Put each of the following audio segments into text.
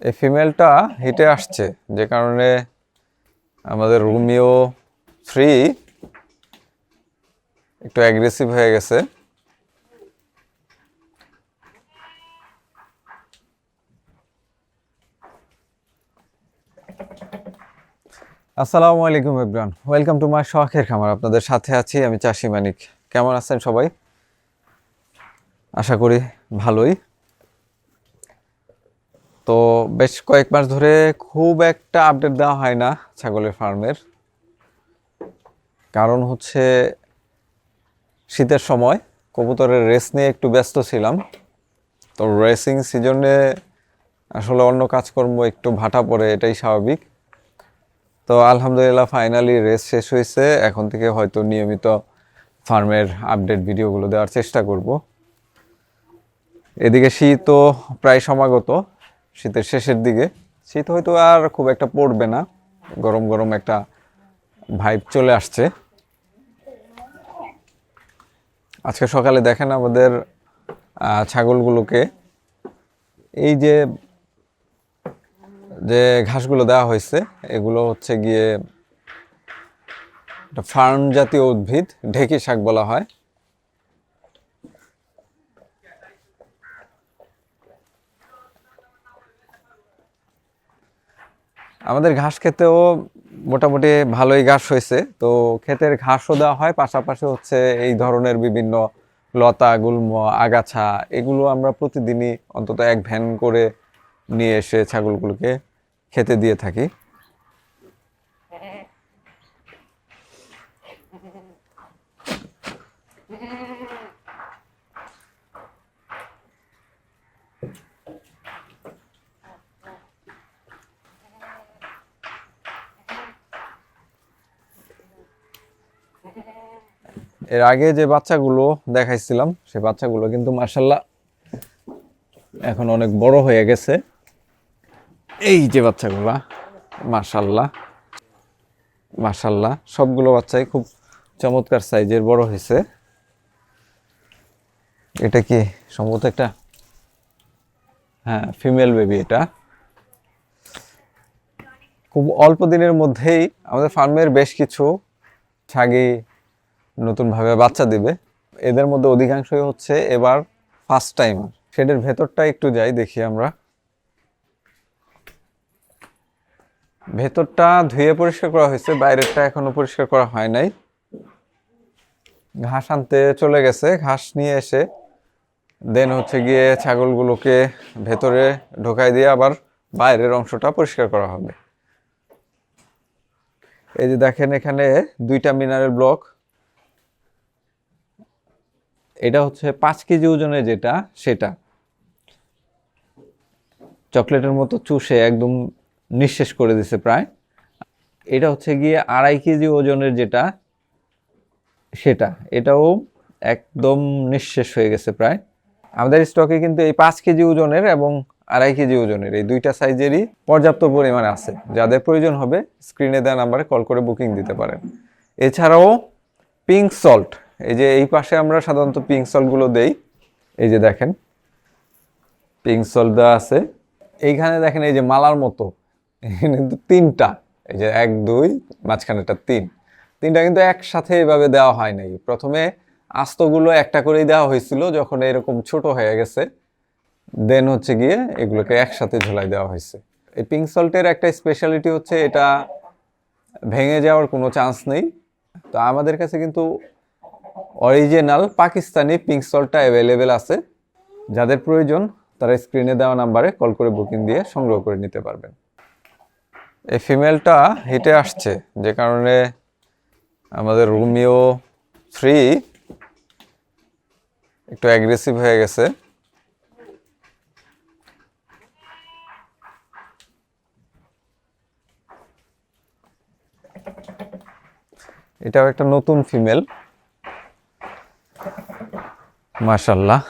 এই ফিমেলটা হিটে আসছে, যে কারণে আমাদের রোমিও 3 একটু অ্যাগ্রেসিভ হয়ে গেছে। আসসালামু আলাইকুম এভরিওয়ান, ওয়েলকাম টু মাই শখের খামার। আপনাদের সাথে আছি আমি, চাষি মানিক। কেমন আছেন সবাই? আশা করি ভালোই। তো বেশ কয়েক মাস ধরে খুব একটা আপডেট দেওয়া হয় না ছাগলের ফার্মের। কারণ হচ্ছে শীতের সময় কবুতরের রেস নিয়ে একটু ব্যস্ত ছিলাম। তো রেসিং সিজনে আসলে অন্য কাজকর্ম একটু ভাটা পড়ে, এটাই স্বাভাবিক। তো আলহামদুলিল্লাহ ফাইনালি রেস শেষ হয়েছে। এখন থেকে হয়তো নিয়মিত ফার্মের আপডেট ভিডিওগুলো দেওয়ার চেষ্টা করব। এদিকে শীতও প্রায় সমাগত, শীতের শেষের দিকে। শীত হয়তো আর খুব একটা পড়বে না, গরম গরম একটা ভাইব চলে আসছে। আজকে সকালে দেখেন আমাদের ছাগলগুলোকে এই যে যে ঘাসগুলো দেওয়া হয়েছে, এগুলো হচ্ছে গিয়ে ফার্ন জাতীয় উদ্ভিদ, ঢেঁকি শাক বলা হয়। আমাদের ঘাস খেতেও মোটামুটি ভালোই ঘাস হয়েছে। তো ক্ষেতের ঘাসও দেওয়া হয়, পাশাপাশি হচ্ছে এই ধরনের বিভিন্ন লতা, গুল্ম, আগাছা, এগুলো আমরা প্রতিদিনই অন্তত এক ভ্যান করে নিয়ে এসে ছাগলগুলোকে খেতে দিয়ে থাকি। এর আগে যে বাচ্চাগুলো দেখাইছিলাম, সে বাচ্চাগুলো কিন্তু মাশাআল্লাহ এখন অনেক বড় হয়ে গেছে। এই যে বাচ্চাগুলা, মাশাআল্লাহ মাশাআল্লাহ সবগুলো বাচ্চাই খুব চমৎকার সাইজের বড় হয়েছে। এটা কি সম্ভবত একটা, হ্যাঁ, ফিমেল বেবি। এটা খুব অল্প দিনের মধ্যেই আমাদের ফার্মের বেশ কিছু ছাগি নতুনভাবে বাচ্চা দিবে। এদের মধ্যে অধিকাংশই হচ্ছে এবার ফার্স্ট টাইমার। শেডের ভেতরটা একটু যাই, দেখি আমরা। ভেতরটা ধুয়ে পরিষ্কার করা হয়েছে, বাইরেরটা এখনো পরিষ্কার করা হয় নাই। ঘাস আনতে চলে গেছে, ঘাস নিয়ে এসে দেন হচ্ছে গিয়ে ছাগলগুলোকে ভেতরে ঢোকাই দিয়ে আবার বাইরের অংশটা পরিষ্কার করা হবে। এই যে দেখেন এখানে 2টা মিনারেল ব্লক। এটা হচ্ছে 5 কেজি ওজনের, যেটা সেটা চকলেটের মতো চুষে একদম নিঃশেষ করে দিছে প্রায়। এটা হচ্ছে গিয়ে 2.5 কেজি ওজনের, যেটা সেটা এটাও একদম নিঃশেষ হয়ে গেছে প্রায়। আমাদের স্টকে কিন্তু এই 5 কেজি ওজনের এবং 2.5 কেজি ওজনের এই 2টা সাইজেরই পর্যাপ্ত পরিমাণে আছে। যাদের প্রয়োজন হবে স্ক্রিনে দেওয়া নাম্বারে কল করে বুকিং দিতে পারেন। এছাড়াও পিঙ্ক সল্ট, এই যে এই পাশে আমরা সাধারণত পিঙ্ক সল্টগুলো দেই। এই যে দেখেন পিঙ্ক সল্ট দেওয়া আছে। এইখানে দেখেন এই যে মালার মতো কিন্তু 3টা, এই যে 1 2 মাঝখানেটা 3টা কিন্তু একসাথে এভাবে দেওয়া হয় নাই। প্রথমে আস্তগুলো একটা করেই দেওয়া হয়েছিল, যখন এরকম ছোট হয়ে গেছে দেন হচ্ছে গিয়ে এগুলোকে একসাথে ঝোলাই দেওয়া হয়েছে। এই পিঙ্ক সল্টের একটা স্পেশালিটি হচ্ছে এটা ভেঙে যাওয়ার কোনো চান্স নেই। তো আমাদের কাছে কিন্তু অরিজিনাল পাকিস্তানি পিঙ্ক সল্টটা অ্যাভেলেবেল আছে। যাদের প্রয়োজন তারা স্ক্রিনে দেওয়া নাম্বারে কল করে বুকিং দিয়ে সংগ্রহ করে নিতে পারবেন। এই ফিমেলটা হিটে আসছে, যে কারণে আমাদের রোমিও 3 একটু অ্যাগ্রেসিভ হয়ে গেছে। এটাও একটা নতুন ফিমেল, মাশাআল্লাহ।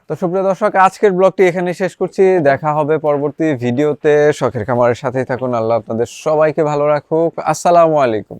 তো সুপ্রিয় দর্শক, আজকের ব্লগটি এখানে শেষ করছি। দেখা হবে পরবর্তী ভিডিওতে। শখের খামারের সাথেই থাকুন। আল্লাহ আপনাদের সবাইকে ভালো রাখুক। আসসালামু আলাইকুম।